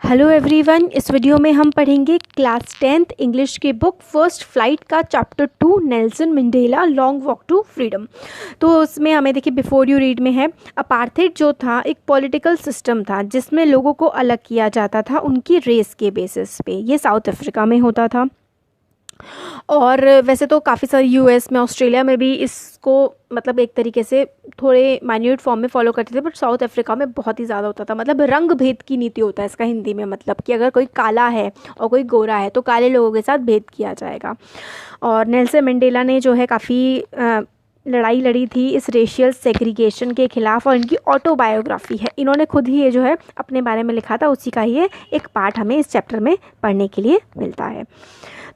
Hello everyone, इस video में हम पढ़ेंगे क्लास 10th इंग्लिश की बुक फर्स्ट फ्लाइट का chapter 2 Nelson Mandela long walk to freedom. तो उसमें हमें देखिए बिफोर यू रीड में है अपार्थाइड जो था एक पॉलिटिकल सिस्टम था जिसमें लोगों को अलग किया जाता था उनकी रेस के बेसिस पे। ये साउथ अफ्रीका में होता था और वैसे तो काफ़ी सारे यूएस में ऑस्ट्रेलिया में भी इसको मतलब एक तरीके से थोड़े माइन्यूट फॉर्म में फॉलो करते थे, बट साउथ अफ्रीका में बहुत ही ज़्यादा होता था। मतलब रंग भेद की नीति होता है इसका हिंदी में, मतलब कि अगर कोई काला है और कोई गोरा है तो काले लोगों के साथ भेद किया जाएगा। और नेल्सन मंडेला ने जो है काफ़ी लड़ाई लड़ी थी इस रेशियल सेग्रीगेशन के ख़िलाफ़, और इनकी ऑटोबायोग्राफी है, इन्होंने खुद ही ये जो है अपने बारे में लिखा था, उसी का ही ये एक पार्ट हमें इस चैप्टर में पढ़ने के लिए मिलता है।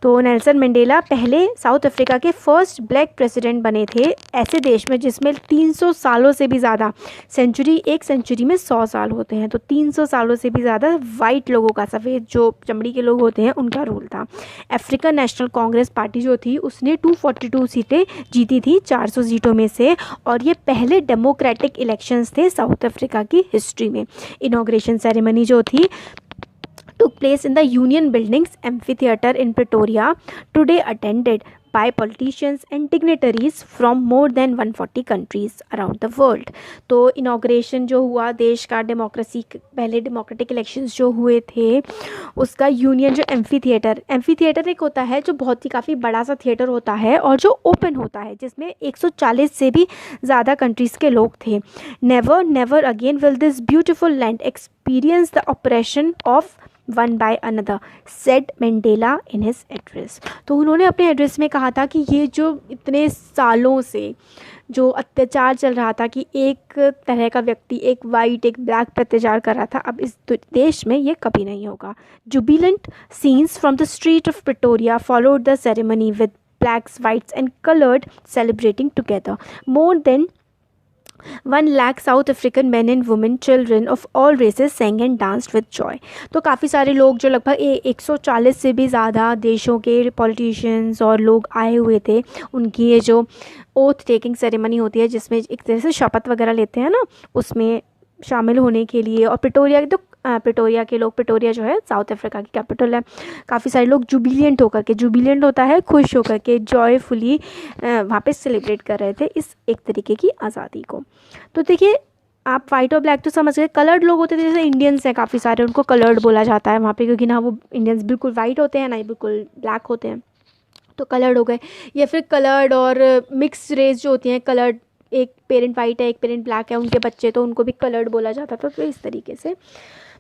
तो नेल्सन मंडेला पहले साउथ अफ्रीका के फर्स्ट ब्लैक प्रेसिडेंट बने थे ऐसे देश में जिसमें 300 सालों से भी ज़्यादा एक सेंचुरी में 100 साल होते हैं, तो 300 सालों से भी ज़्यादा वाइट लोगों का, सफ़ेद जो चमड़ी के लोग होते हैं, उनका रूल था। अफ्रीकन नेशनल कांग्रेस पार्टी जो थी उसने 242 सीटें जीती थी 400 सीटों में से, और ये पहले डेमोक्रेटिक इलेक्शंस थे साउथ अफ्रीका की हिस्ट्री में। इनॉग्रेशन सेरेमनी जो थी took place in the Union Buildings Amphitheatre in Pretoria, today attended by politicians and dignitaries from more than 140 countries around the world। तो इनॉग्रेशन जो हुआ देश का डेमोक्रेसी, पहले डेमोक्रेटिक इलेक्शंस जो हुए थे उसका यूनियन जो एम्फीथिएटर एक होता है जो बहुत ही काफ़ी बड़ा सा थिएटर होता है और जो ओपन होता है जिसमें 140 से भी ज़्यादा कंट्रीज़ के लोग थे। Never never again will this beautiful land experience the oppression of one by another, said Mandela in his address. तो उन्होंने अपने एड्रेस में कहा था कि ये जो इतने सालों से जो अत्याचार चल रहा था कि एक तरह का व्यक्ति, एक वाइट एक ब्लैक पर अत्याचार कर रहा था, अब इस देश में ये कभी नहीं होगा। Jubilant scenes from the street of Pretoria followed the ceremony with blacks, whites and colored celebrating together. More than 1 lakh South African men and women, children of all races sang and danced with joy। तो काफ़ी सारे लोग जो लगभग 140 से भी ज़्यादा देशों के पॉलिटिशियंस और लोग आए हुए थे, उनकी ये जो ओथ टेकिंग सेरेमनी होती है जिसमें एक तरह से शपथ वगैरह लेते हैं ना, उसमें शामिल होने के लिए। और प्रिटोरिया के लोग, प्रिटोरिया जो है साउथ अफ्रीका की कैपिटल है, काफ़ी सारे लोग जुबिलियंट होकर के, जुबिलियंट होता है खुश होकर के, जॉयफुली वहाँ पे सेलिब्रेट कर रहे थे इस एक तरीके की आज़ादी को। तो देखिए आप वाइट और ब्लैक तो समझ गए, कलर्ड लोग होते थे जैसे इंडियंस हैं काफ़ी सारे, उनको कलर्ड बोला जाता है वहाँ पे, क्योंकि ना वो इंडियंस बिल्कुल वाइट होते हैं ना ही बिल्कुल ब्लैक होते हैं, तो कलर्ड हो गए। या फिर कलर्ड और मिक्स रेस जो होती हैं, कलर्ड एक पेरेंट वाइट है एक पेरेंट ब्लैक है, उनके बच्चे, तो उनको भी कलर्ड बोला जाता था। तो इस तरीके से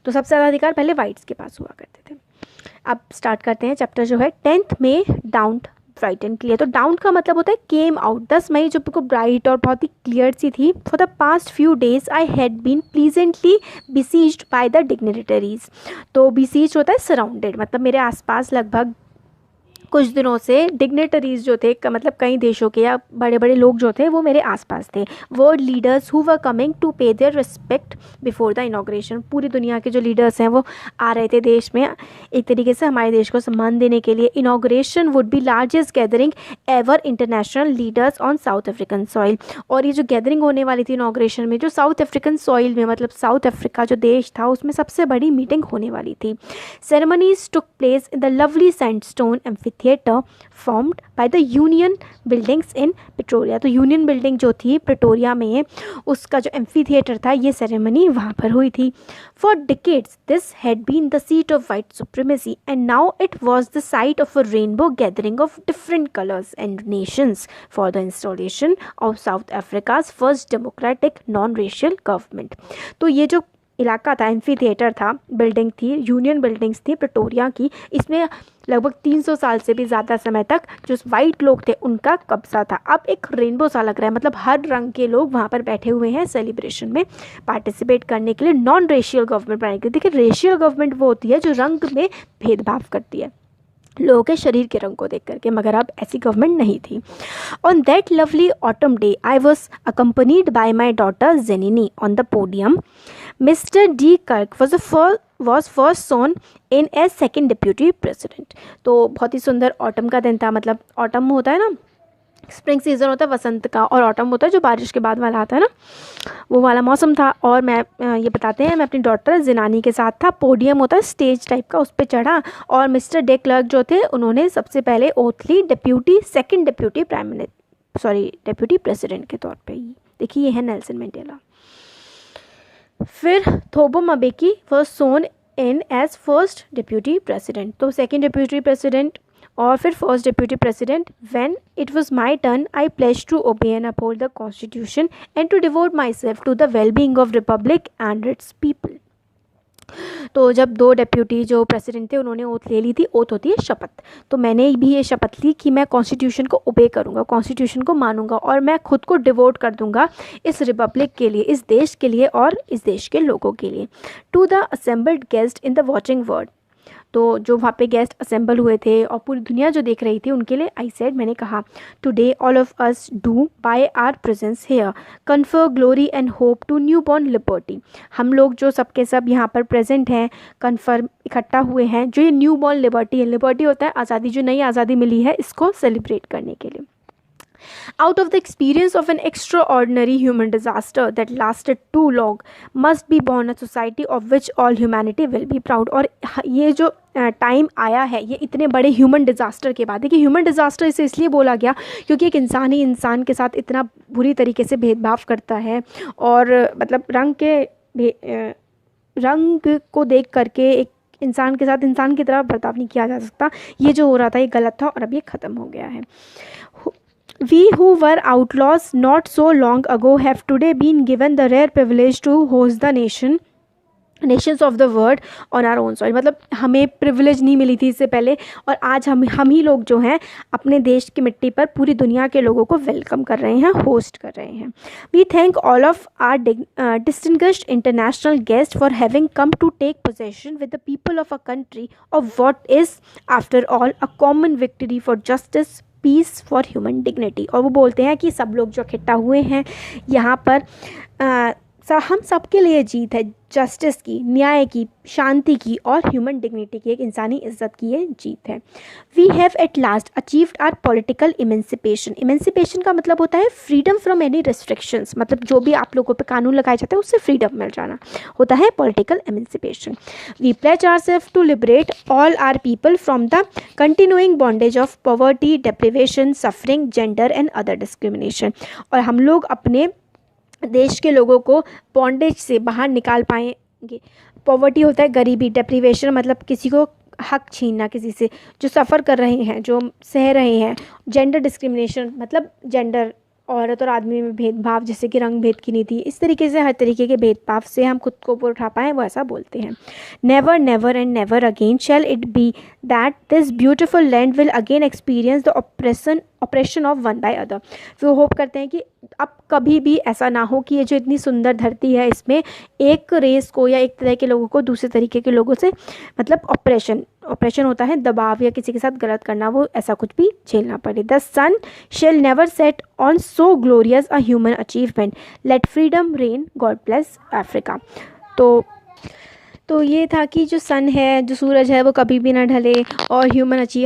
तो सबसे ज़्यादा अधिकार पहले वाइट्स के पास हुआ करते थे। अब स्टार्ट करते हैं चैप्टर जो है 10th में डाउन ब्राइटन के लिए। तो डाउन का मतलब होता है केम आउट। 10 मई जो बिल्कुल ब्राइट और बहुत ही क्लियर सी थी। For the past few days I had been pleasantly besieged by the dignitaries. तो बिसीज होता है सराउंडेड, मतलब मेरे आसपास लगभग कुछ दिनों से डिग्नेटरीज जो थे, मतलब कई देशों के या बड़े बड़े लोग जो थे वो मेरे आसपास थे। World leaders who were coming to pay their respect before the inauguration. पूरी दुनिया के जो लीडर्स हैं वो आ रहे थे देश में एक तरीके से हमारे देश को सम्मान देने के लिए। Inauguration would be largest gathering ever international leaders on south African soil. और ये जो गैदरिंग होने वाली थी इनॉग्रेशन में, जो साउथ अफ्रीकन सॉइल में, मतलब साउथ अफ्रीका जो देश था उसमें सबसे बड़ी मीटिंग होने वाली थी। Ceremonies took place in the lovely sandstone theatre formed by the Union buildings in Pretoria. तो यूनियन बिल्डिंग जो थी प्रिटोरिया में, उसका जो एम्फी थिएटर था, ये सेरेमनी वहाँ पर हुई थी। For decades this had been the seat of white supremacy and now it was the site of a rainbow gathering of different colours and nations for the installation of South Africa's first democratic non racial government. तो ये जो इलाका था, amphitheatre था, building थी, Union Buildings थी Pretoria की, इसमें लगभग 300 साल से भी ज़्यादा समय तक जो वाइट लोग थे उनका कब्जा था। अब एक रेनबो सा लग रहा है, मतलब हर रंग के लोग वहाँ पर बैठे हुए हैं सेलिब्रेशन में पार्टिसिपेट करने के लिए, नॉन रेशियल गवर्नमेंट बनाने के लिए। देखिए रेशियल गवर्नमेंट वो होती है जो रंग में भेदभाव करती है लोगों के शरीर के रंग को देख करके, मगर अब ऐसी गवर्नमेंट नहीं थी। On that lovely autumn day I was accompanied by my daughter Zenani on the podium. Mister de Klerk was first sworn in as second deputy president। तो बहुत ही सुंदर ऑटम का दिन था, मतलब ऑटम होता है ना स्प्रिंग सीज़न होता है वसंत का, और ऑटम होता है जो बारिश के बाद वाला आता है ना, वो वाला मौसम था। और मैं ये बताते हैं, मैं अपनी डॉटर जिनानी के साथ था। पोडियम होता है स्टेज टाइप का, उस पर चढ़ा और मिस्टर डे क्लर्क जो थे उन्होंने सबसे पहले ओथ ली सेकंड डेप्यूटी प्रेसिडेंट के तौर पे। देखिए ये है नेल्सन मंडेला। फिर Thabo mbeki was sworn in as first deputy president, तो सेकंड डेप्यूटी प्रेसिडेंट और फिर first deputy president. When it was my turn I pledge to obey and uphold the constitution and to devote myself to the wellbeing of republic and its people. तो जब दो deputy जो president थे उन्होंने oath ले ली थी, oath होती है शपथ, तो मैंने भी ये शपथ ली कि मैं कॉन्स्टिट्यूशन को ओबे करूँगा, कॉन्स्टिट्यूशन को मानूंगा और मैं खुद को डिवोट कर दूंगा इस रिपब्लिक के लिए, इस देश के लिए और इस देश के लोगों के लिए। To the assembled guest in the watching world, तो जो वहाँ पे गेस्ट असेंबल हुए थे और पूरी दुनिया जो देख रही थी उनके लिए आई सेड, मैंने कहा, today all of us do by our presence here confer glory and hope to new born liberty. हम लोग जो सबके सब यहाँ पर प्रेजेंट हैं, कन्फर्म इकट्ठा हुए हैं, जो ये न्यू बॉर्न लिबर्टी है, लिबर्टी होता है आज़ादी, जो नई आज़ादी मिली है, इसको सेलिब्रेट करने के लिए। Out of the experience of an extraordinary human disaster that lasted too long must be born a society of which all humanity will be proud। और ये जो टाइम आया है, ये इतने बड़े ह्यूमन डिज़ास्टर के बाद, देखिए ह्यूमन डिज़ास्टर इसे इसलिए बोला गया क्योंकि एक इंसान ही इंसान के साथ इतना बुरी तरीके से भेदभाव करता है, और मतलब रंग को देख करके एक इंसान के साथ इंसान की तरह बर्ताव नहीं किया जा सकता। ये जो हो रहा था ये गलत था और अब ये ख़त्म हो गया है। We who were outlaws not so long ago have today been given the rare privilege to host the nations of the world on our own soil। मतलब हमें प्रिविलेज नहीं मिली थी इससे पहले, और आज हम ही लोग जो हैं अपने देश की मिट्टी पर पूरी दुनिया के लोगों को वेलकम कर रहे हैं, होस्ट कर रहे हैं। We thank all of our distinguished international guest for having come to take possession with the people of a country of what is after all a common victory for justice peace for human dignity. और वो बोलते हैं कि सब लोग जो इकट्ठा हुए हैं यहाँ पर हम सब के लिए जीत है, जस्टिस की, न्याय की, शांति की और ह्यूमन डिग्निटी की, एक इंसानी इज्जत की ये जीत है। We have at last achieved our political emancipation. Emancipation का मतलब होता है फ्रीडम फ्रॉम एनी रिस्ट्रिक्शंस, मतलब जो भी आप लोगों पे कानून लगाए जाते हैं उससे फ्रीडम मिल जाना होता है political emancipation. We pledge ourselves to liberate all our people from the continuing bondage of poverty, deprivation, suffering, gender and other discrimination. और हम लोग अपने देश के लोगों को बॉन्डेज से बाहर निकाल पाएंगे। पॉवर्टी होता है गरीबी, डेप्रिवेशन मतलब किसी को हक छीनना किसी से, जो सफ़र कर रहे हैं, जो सह रहे हैं। जेंडर डिस्क्रिमिनेशन मतलब जेंडर, औरत और आदमी में भेदभाव, जैसे कि रंग भेद की नीति, इस तरीके से हर तरीके के भेदभाव से हम खुद को ऊपर उठा पाएँ, वो ऐसा बोलते हैं। Never never and never again shall it be that this beautiful land will again experience the oppression of one by other. वो होप करते हैं कि अब कभी भी ऐसा ना हो कि ये जो इतनी सुंदर धरती है इसमें एक रेस को या एक तरह के लोगों को दूसरे तरीके के लोगों से, मतलब ऑपरेशन होता है दबाव या किसी के साथ गलत करना, वो ऐसा कुछ भी झेलना पड़े। The sun shall never set on so glorious a human achievement, let freedom reign, God bless Africa. तो ये था कि जो सन है, जो सूरज है, वो कभी भी ना ढले और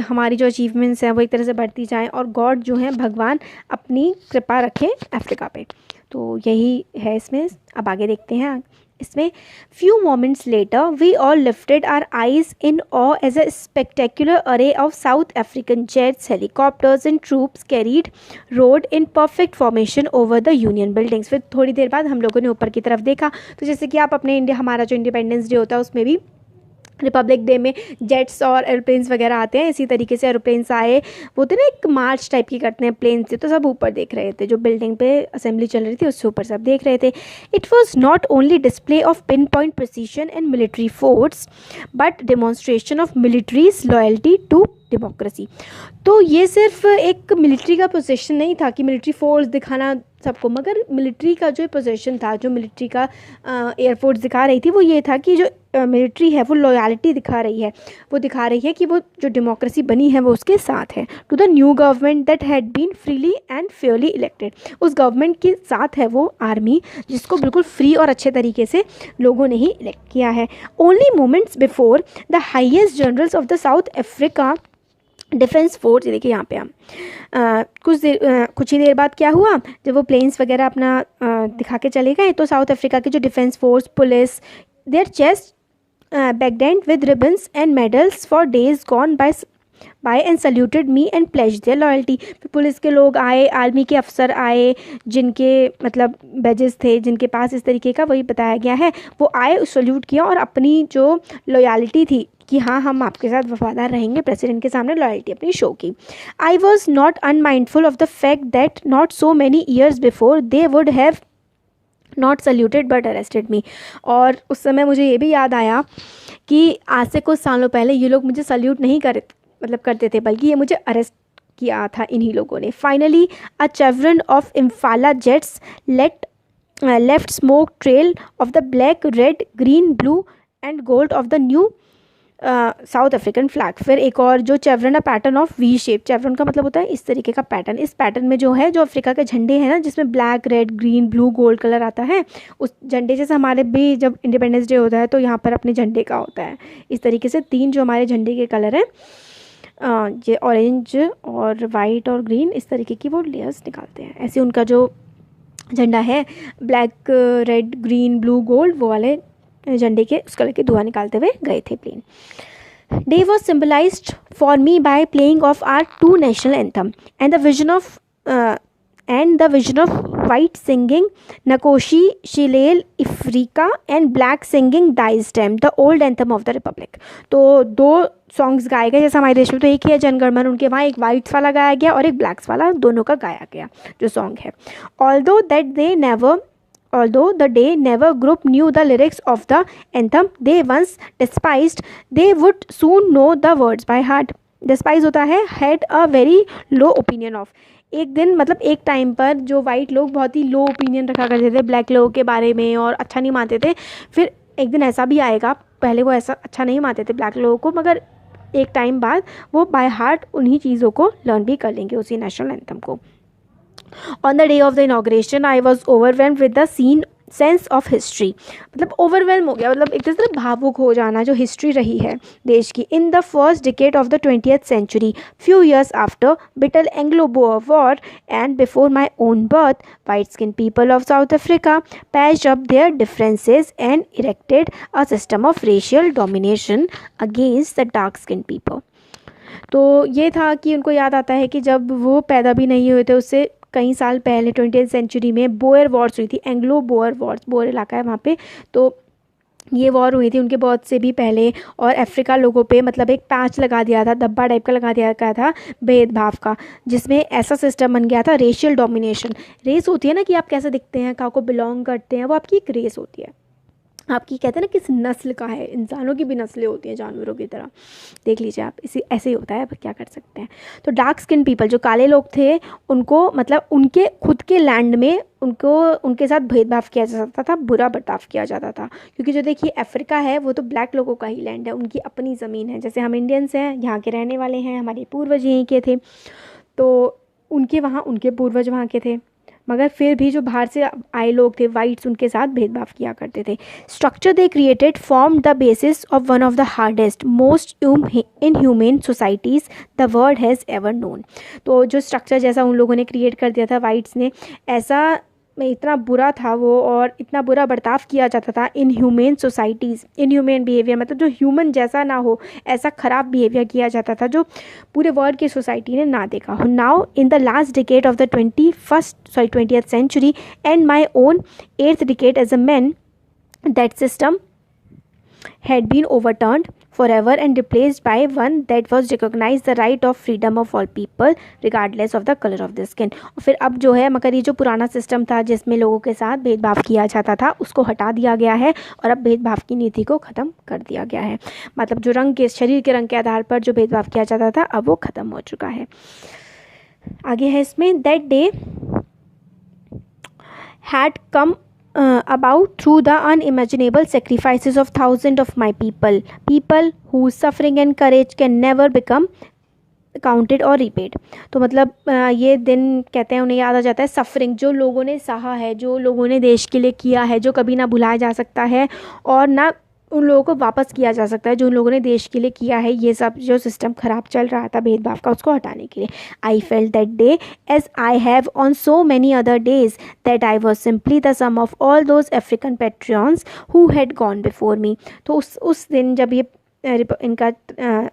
हमारी जो अचीवमेंट्स हैं वो एक तरह से बढ़ती जाएं, और गॉड जो है भगवान अपनी कृपा रखें अफ्रीका पे। तो यही है इसमें। अब आगे देखते हैं इसमें। Few moments later we all lifted our eyes in awe as a spectacular array of South African jets, helicopters and troops carried roared in perfect formation over the Union Buildings. फिर थोड़ी देर बाद हम लोगों ने ऊपर की तरफ देखा, तो जैसे कि आप अपने हमारा जो इंडिपेंडेंस डे होता है उसमें भी रिपब्लिक डे में जेट्स और एरोप्लेन्स वगैरह आते हैं, इसी तरीके से एरोप्लेन्स आए, वो थे ना एक मार्च टाइप की करते हैं प्लेन से, तो सब ऊपर देख रहे थे, जो बिल्डिंग पे असेंबली चल रही थी उससे ऊपर सब देख रहे थे। It was not only display of pinpoint precision and military force but demonstration of military's loyalty to democracy. तो ये सिर्फ एक मिलिट्री का पोजीशन नहीं था कि मिलिट्री फोर्स दिखाना सबको, मगर मिलिट्री का जो पोजीशन था, जो मिलिट्री का एयरफोर्स दिखा रही थी, वो ये था कि जो मिलिट्री है वो लॉयल्टी दिखा रही है, वो दिखा रही है कि वो जो डेमोक्रेसी बनी है वो उसके साथ है। To the new government that had been freely and fairly elected, उस गवर्नमेंट के साथ है वो आर्मी जिसको बिल्कुल फ्री और अच्छे तरीके से लोगों ने ही इलेक्ट किया है। Only moments before the highest generals of the south Africa defence force, देखिए यहाँ पे हम कुछ ही देर बाद क्या हुआ, जब वो प्लेन्स वगैरह अपना दिखा के चले गए, तो साउथ अफ्रीका की जो defence force, police, their chest backed with ribbons and medals for days gone by and saluted me and pledged their loyalty। फिर पुलिस के लोग आए, आर्मी के अफसर आए, जिनके मतलब बैजेस थे, जिनके पास इस तरीके का, वही बताया गया है, वो आए, सल्यूट किया और अपनी जो लॉयल्टी थी कि हाँ हम आपके साथ वफादार रहेंगे, प्रेसिडेंट के सामने लॉयल्टी अपनी शो की। I was not unmindful of the fact that not so many years before they would have not saluted but arrested me. और उस समय मुझे ये भी याद आया कि आज से कुछ सालों पहले ये लोग मुझे सल्यूट नहीं करते थे, बल्कि ये मुझे अरेस्ट किया था इन्हीं लोगों ने। Finally a chevron of Impala jets left smoke trail of the black, red, green, blue and gold of the new South African flag. फिर एक और जो chevron, pattern of V shape, chevron का मतलब होता है इस तरीके का पैटर्न। इस पैटर्न में जो है, जो अफ्रीका के झंडे हैं ना, जिसमें black, red, green, blue, gold colour आता है, उस झंडे जैसे हमारे भी जब इंडिपेंडेंस डे होता है तो यहाँ पर अपने झंडे का होता है इस तरीके से 3 जो हमारे झंडे के कलर हैं, ये ऑरेंज और वाइट और ग्रीन, इस तरीके की वो लेयर्स निकालते हैं। ऐसे उनका जो झंडा है, black, red, green, blue, gold, वो वाले झंडे के उस कलर के धुआं निकालते हुए गए थे plane. Day was symbolized for me by playing of our 2 national anthem and the vision of white singing Nakoshi Shilel Ifrika and black singing Dies Dem, the old anthem of the republic। तो 2 songs गाए गए, जैसे हमारे देश में तो एक ही है जनगणमन, उनके वहाँ एक वाइट्स वाला गाया गया और एक ब्लैक्स वाला, दोनों का गाया गया जो सॉन्ग है। Although the day never group knew the lyrics of the anthem they once despised, they would soon know the words by heart। despise होता है had a very low opinion of। एक दिन मतलब एक टाइम पर जो white लोग बहुत ही लो ओपिनियन रखा करते थे ब्लैक लोगों के बारे में और अच्छा नहीं मानते थे, फिर एक दिन ऐसा भी आएगा, पहले वो ऐसा अच्छा नहीं मानते थे ब्लैक लोगों को, मगर एक टाइम बाद वो बाय हार्ट उन्हीं चीज़ों को लर्न भी कर लेंगे, उसी नेशनल एंथम को। On the day of the inauguration, I was overwhelmed with the sense of history, मतलब ओवरवेलम हो गया, मतलब एक तरह से भावुक हो जाना, जो हिस्ट्री रही है देश की। In the first decade of the 20th century, few years after bitter Anglo-Boer war and before my own birth, white-skinned people of South Africa patched up their differences and erected a system of racial domination against the dark-skinned people। तो ये था कि उनको याद आता है कि जब वो पैदा भी नहीं हुए थे उससे कई साल पहले 20th सेंचुरी में बोयर वॉर्स हुई थी, एंग्लो बोयर वॉर्स, बोयर इलाका है वहाँ पे, तो ये वॉर हुई थी उनके बहुत से भी पहले, और अफ्रीका लोगों पे मतलब एक पैच लगा दिया था, धब्बा टाइप का लगा दिया गया था भेदभाव का, जिसमें ऐसा सिस्टम बन गया था रेशियल डोमिनेशन। रेस होती है ना कि आप कैसे दिखते हैं, कहाँ को बिलोंग करते हैं, वो आपकी एक रेस होती है, आपकी कहते हैं ना किस नस्ल का है। इंसानों की भी नस्लें होती हैं जानवरों की तरह, देख लीजिए आप, इसी ऐसे ही होता है, अब क्या कर सकते हैं। तो डार्क स्किन पीपल जो काले लोग थे, उनको मतलब उनके खुद के लैंड में उनके साथ भेदभाव किया जाता था, बुरा बर्ताव किया जाता था, क्योंकि जो देखिए अफ्रीका है वो तो ब्लैक लोगों का ही लैंड है, उनकी अपनी ज़मीन है। जैसे हम इंडियंस हैं, यहाँ के रहने वाले हैं, हमारे पूर्वज यहीं के थे, तो उनके वहाँ उनके पूर्वज वहाँ के थे, मगर फिर भी जो बाहर से आए लोग थे वाइट्स, उनके साथ भेदभाव किया करते थे। Structure they created form the basis of one of the hardest most inhuman societies the world has ever known. तो जो स्ट्रक्चर जैसा उन लोगों ने क्रिएट कर दिया था वाइट्स ने, ऐसा में इतना बुरा था वो, और इतना बुरा बर्ताव किया जाता था। इनह्यूमन सोसाइटीज़, इनह्यूमन बिहेवियर मतलब जो ह्यूमन जैसा ना हो, ऐसा ख़राब बिहेवियर किया जाता था जो पूरे वर्ल्ड की सोसाइटी ने ना देखा हो। Now in the last decade of the 20th century and my own 8th decade as a man, that system had been overturned forever and replaced by one that was recognized the right of freedom of all people regardless of the color of their skin। और फिर अब जो है, मगर ये जो पुराना system था जिसमें लोगों के साथ भेदभाव किया जाता था, उसको हटा दिया गया है और अब भेदभाव की नीति को ख़त्म कर दिया गया है। मतलब जो रंग के, शरीर के रंग के आधार पर जो भेदभाव किया जाता था, अब वो ख़त्म हो चुका है। आगे है इसमें, that day had come about through the unimaginable sacrifices of thousands of my people whose suffering and courage can never become counted और रिपेड। तो मतलब ये दिन कहते हैं उन्हें याद आ जाता है, सफरिंग जो लोगों ने सहा है, जो लोगों ने देश के लिए किया है, जो कभी ना भुलाया जा सकता है और ना उन लोगों को वापस किया जा सकता है जो उन लोगों ने देश के लिए किया है, ये सब जो सिस्टम ख़राब चल रहा था भेदभाव का, उसको हटाने के लिए. I felt that day as I have on so many other days that I was simply the sum of all those African patriots who had gone before me. तो उस दिन जब ये इनका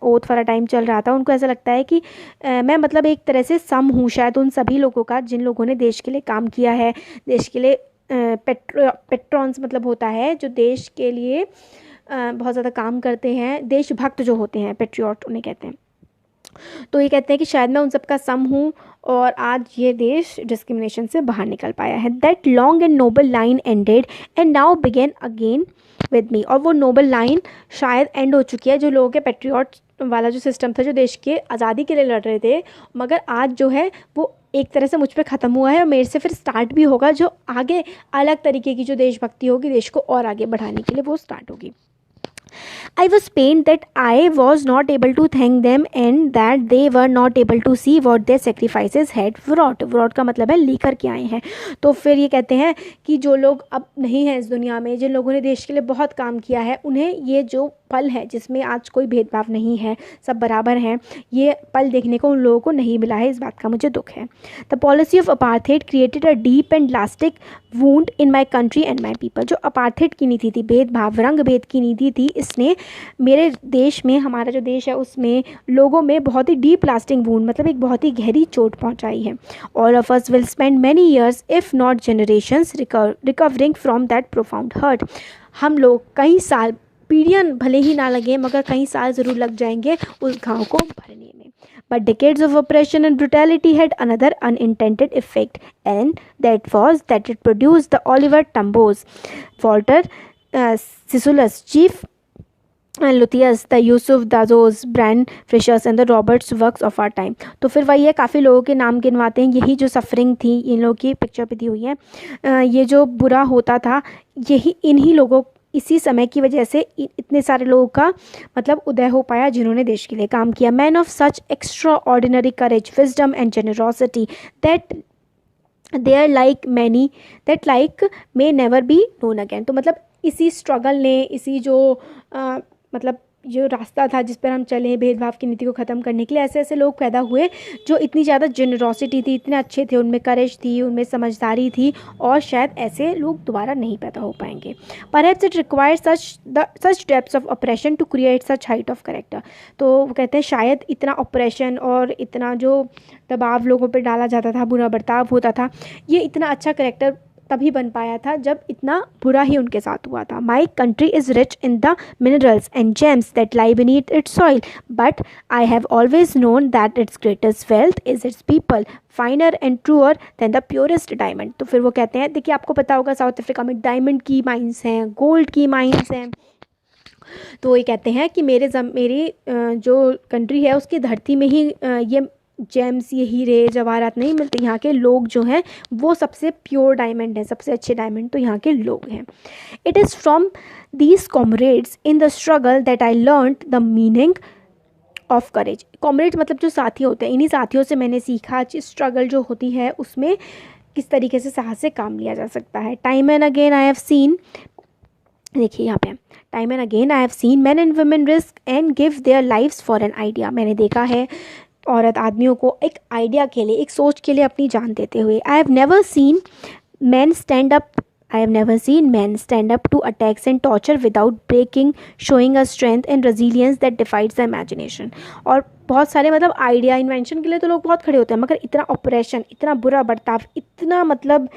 ओथ वाला टाइम चल रहा था, उनको ऐसा लगता है कि मैं मतलब एक तरह से सम हूँ शायद उन सभी लोगों का जिन लोगों ने देश के लिए काम किया है. देश के लिए पेट्रॉन्स मतलब होता है जो देश के लिए बहुत ज़्यादा काम करते हैं, देशभक्त जो होते हैं, पेट्रियट उन्हें कहते हैं. तो ये कहते हैं कि शायद मैं उन सब का सम हूँ और आज ये देश डिस्क्रिमिनेशन से बाहर निकल पाया है. That long and noble line ended and now began again with me. और वो नोबल लाइन शायद एंड हो चुकी है, जो लोगों के पेट्रियट वाला जो सिस्टम था, जो देश के आज़ादी के लिए लड़ रहे थे, मगर आज जो है वो एक तरह से मुझ पे ख़त्म हुआ है और मेरे से फिर स्टार्ट भी होगा, जो आगे अलग तरीके की जो देशभक्ति होगी देश को और आगे बढ़ाने के लिए, वो स्टार्ट होगी. I was pained that I was not able to thank them and that they were not able to see what their sacrifices had wrought. Wrought का मतलब है लेकर के आए हैं. तो फिर ये कहते हैं कि जो लोग अब नहीं हैं इस दुनिया में, जिन लोगों ने देश के लिए बहुत काम किया है, उन्हें ये जो पल है जिसमें आज कोई भेदभाव नहीं है, सब बराबर हैं, ये पल देखने को उन लोगों को नहीं मिला है. इस बात का मुझे दुख है. The policy of apartheid created a deep and lasting wound in my country and my people. जो अपार्थेड की नीति थी, भेदभाव रंग भेद की नीति थी, इसने मेरे देश में, हमारा जो देश है उसमें लोगों में बहुत ही डीप लास्टिंग वूंड मतलब एक बहुत ही गहरी चोट पहुंचाई है. All of us will spend many years if not generations recovering from that profound hurt. हम लोग कई साल, पीढ़ियाँ भले ही ना लगे मगर कई साल ज़रूर लग जाएंगे उस घाव को भरने में. But decades of oppression and brutality had another unintended effect, and that was that it produced the Oliver Tambo's, Walter Sissulus, Chief Luthulis, the Yusuf Dadoos, Bram Fischers and the Roberts works of our time. तो फिर वही है, काफ़ी लोगों के नाम गिनवाते हैं. यही जो सफरिंग थी, इन लोगों की पिक्चर पे दी हुई है, ये जो बुरा होता था, यही इन्हीं लोगों, इसी समय की वजह से इतने सारे लोगों का मतलब उदय हो पाया जिन्होंने देश के लिए काम किया. Man of such extraordinary courage, wisdom and generosity that their like many that like may never be known again. तो मतलब इसी स्ट्रगल ने, इसी जो मतलब जो रास्ता था जिस पर हम चले भेदभाव की नीति को ख़त्म करने के लिए, ऐसे ऐसे लोग पैदा हुए जो इतनी ज़्यादा जेनरोसिटी थी, इतने अच्छे थे, उनमें करेज थी, उनमें समझदारी थी, और शायद ऐसे लोग दोबारा नहीं पैदा हो पाएंगे. Perhaps it required such depths of oppression to create such height of character. तो वो कहते हैं शायद इतना ऑपरेशन और इतना जो दबाव लोगों पर डाला जाता था, बुरा बर्ताव होता था, ये इतना अच्छा करेक्टर तभी बन पाया था जब इतना बुरा ही उनके साथ हुआ था. My country is rich in the minerals and gems that lie beneath its soil, but I have always known that its greatest wealth is its people, finer and truer than the purest diamond. तो फिर वो कहते हैं, देखिए आपको पता होगा South Africa में डायमंड की माइंस हैं, गोल्ड की माइंस हैं. तो ये कहते हैं कि मेरी जो कंट्री है उसकी धरती में ही ये जेम्स, ये हीरे जवाहरात नहीं मिलते. यहाँ के लोग जो हैं वो सबसे प्योर डायमंड हैं, सबसे अच्छे डायमंड तो यहाँ के लोग हैं. It is from these comrades in the struggle that I learn the meaning of courage. Comrades मतलब जो साथी होते हैं, इन्हीं साथियों से मैंने सीखा स्ट्रगल जो होती है उसमें किस तरीके से साहस से काम लिया जा सकता है. Time and again I have seen, देखिए यहाँ पे, time and again I have seen man and women risk and give their lives for an idea. मैंने देखा है औरत आदमियों को एक आइडिया के लिए, एक सोच के लिए अपनी जान देते हुए. I have never seen man stand up to attacks and torture without breaking, showing a strength and resilience that defies the imagination. और बहुत सारे मतलब आइडिया, इन्वेंशन के लिए तो लोग बहुत खड़े होते हैं, मगर इतना ऑपरेशन, इतना बुरा बर्ताव, इतना मतलब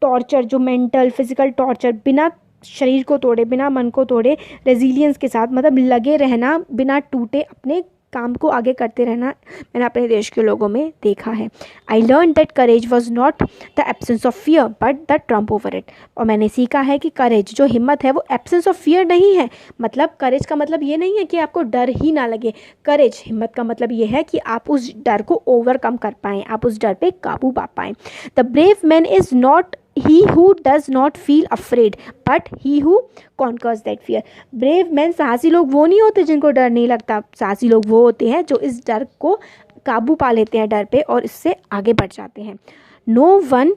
टॉर्चर, जो मेंटल फिजिकल टॉर्चर, बिना शरीर को तोड़े, बिना मन को तोड़े, रेजिलियंस के साथ मतलब लगे रहना, बिना टूटे अपने काम को आगे करते रहना, मैंने अपने देश के लोगों में देखा है. I learn that courage was not the absence of fear but the Trump over it. और मैंने सीखा है कि करेज, जो हिम्मत है, वो एब्सेंस ऑफ फियर नहीं है. मतलब करेज का मतलब ये नहीं है कि आपको डर ही ना लगे. करेज, हिम्मत का मतलब ये है कि आप उस डर को ओवरकम कर पाएँ, आप उस डर पे काबू पा पाएँ. The brave man is not he who does not feel afraid but he who conquers that fear. brave men, साहसी लोग वो नहीं होते जिनको डर नहीं लगता. साहसी लोग वो होते हैं जो इस डर को काबू पा लेते हैं, डर पे, और इससे आगे बढ़ जाते हैं. no one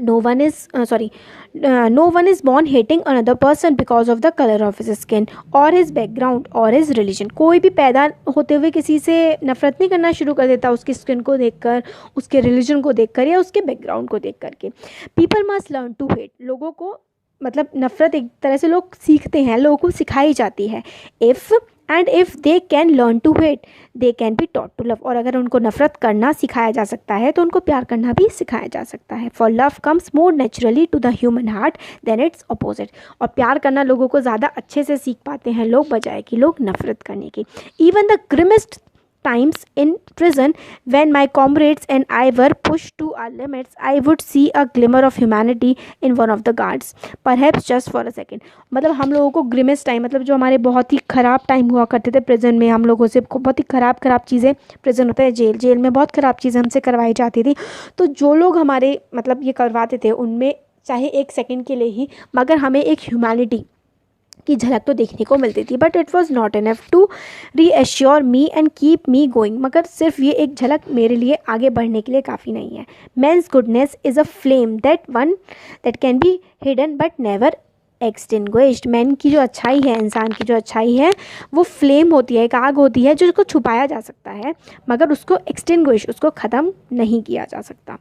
no one is sorry no one is born hating another person because of the colour of his skin और हिज बैकग्राउंड और हिज रिलीजन। कोई भी पैदा होते हुए किसी से नफरत नहीं करना शुरू कर देता उसकी स्किन को देखकर, उसके रिलीजन को देखकर या उसके बैकग्राउंड को देख करके। People must learn to hate. लोगों को मतलब नफ़रत एक तरह से लोग सीखते हैं, लोगों को सिखाई जाती है। If they can learn to hate they can be taught to love. और अगर उनको नफ़रत करना सिखाया जा सकता है तो उनको प्यार करना भी सिखाया जा सकता है। For love comes more naturally to the human heart than its opposite. और प्यार करना लोगों को ज़्यादा अच्छे से सीख पाते हैं लोग, बजाय कि लोग नफ़रत करने की। Even the grimmest times in prison when my comrades and I were pushed to our limits, I would see a glimmer of humanity in one of the guards, perhaps just for a second। मतलब हम लोगों को ग्रिमेस्ट time मतलब जो हमारे बहुत ही ख़राब time हुआ करते थे प्रिजन में, हम लोगों से बहुत ही ख़राब चीज़ें, प्रिजन होता है जेल में बहुत ख़राब चीज़ें हमसे करवाई जाती थी। तो जो लोग हमारे मतलब ये करवाते थे उनमें चाहे एक सेकेंड के लिए ही मगर हमें एक ह्यूमैनिटी की झलक तो देखने को मिलती थी। But it was not enough to reassure me and keep me going. मगर सिर्फ ये एक झलक मेरे लिए आगे बढ़ने के लिए काफ़ी नहीं है। Man's goodness is a flame that can be hidden but never extinguished. Man की जो अच्छाई है, इंसान की जो अच्छाई है वो फ्लेम होती है, एक आग होती है जो उसको छुपाया जा सकता है मगर उसको एक्सटिंग्विश, उसको ख़त्म नहीं किया जा सकता।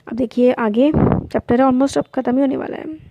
अब देखिए आगे चैप्टर है ऑलमोस्ट अब ख़त्म ही होने वाला है।